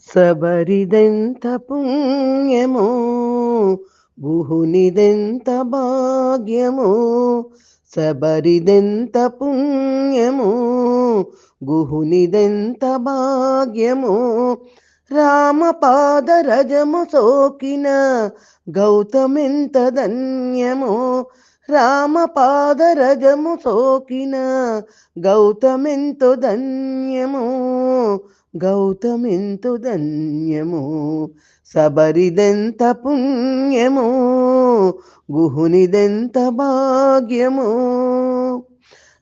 సబరిదెంత పుణ్యమో గుహునిదెంత భాగ్యమో. సబరిదెంత పుణ్యమో గుహునిదెంత భాగ్యమో. రామపాదరజము సోకిన గౌతమెంత ధన్యమో. రామపాదరజము సోకిన గౌతమెంతో ధన్యమో. గౌతమెంతో ధన్యమో. సబరిదెంత పుణ్యమో గుహునిదెంత భాగ్యమో.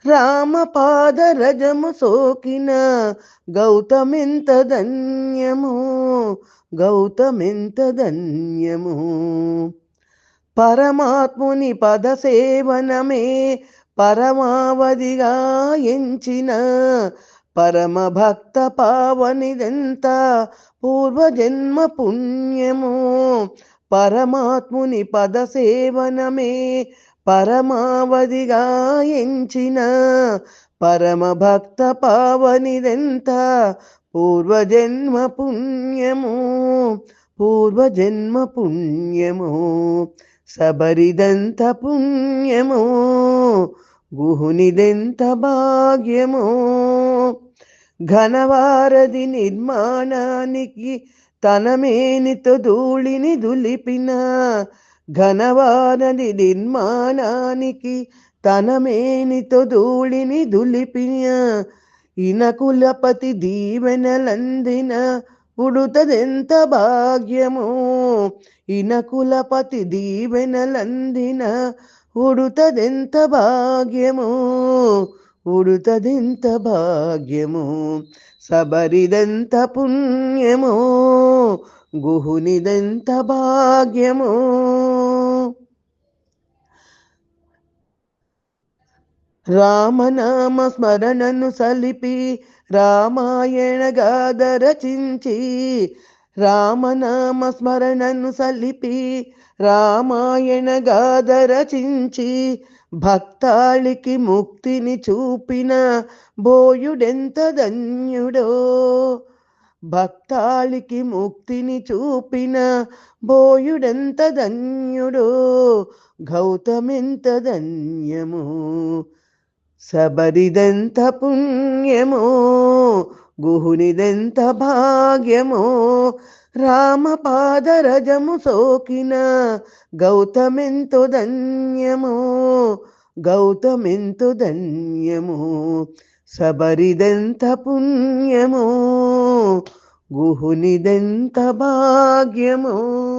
రామపాదరజము సోకిన గౌతమెంత ధన్యమో. గౌతమెంత ధన్యమో. పరమాత్ముని పదసేవనమే పరమావధిగా ఎంచిన పరమ భక్త పావనిదెంత పూర్వజన్మ పుణ్యమో. పరమాత్ముని పదసేవనమే పరమావధిగా ఎంచిన పరమ భక్త పావనిదెంత పూర్వజన్మ పుణ్యమో. పూర్వజన్మ పుణ్యమో. సబరిదంత పుణ్యమో గుహునిదెంత భాగ్యమో. ఘనవారధి నిర్మాణానికి తన మేనితో ధూళిని దులిపిన ఘనవారధి నిర్మాణానికి తన మేనితో ధూళిని దులిపిన ఇనకులపతి దీవెనలందిన ఉడుతదెంత భాగ్యమో. ఇనకులపతి దీవెనలందిన ఉడుతదెంత భాగ్యమో. ఉడుతదెంత భాగ్యమో. సబరిదెంత పుణ్యమో గుహునిదెంత భాగ్యమో. రామనామ స్మరణను సలిపి రామాయణ గాథ రచించి రామనామ స్మరణను సలిపి రామాయణ గాథ రచించి భక్తాళికి ముక్తిని చూపిన బోయుడెంత ధన్యుడో. భక్తాళికి ముక్తిని చూపిన బోయుడెంత ధన్యుడో. గౌతమెంత ధన్యమో. సబరిదెంత పుణ్యమో గుహునిదెంత భాగ్యమో. రామపాదరజము సోకిన గౌతమెంతో ధన్యమో. గౌతమెంతో ధన్యమో. సబరిదెంత పుణ్యమో గుహునిదెంత భాగ్యమో.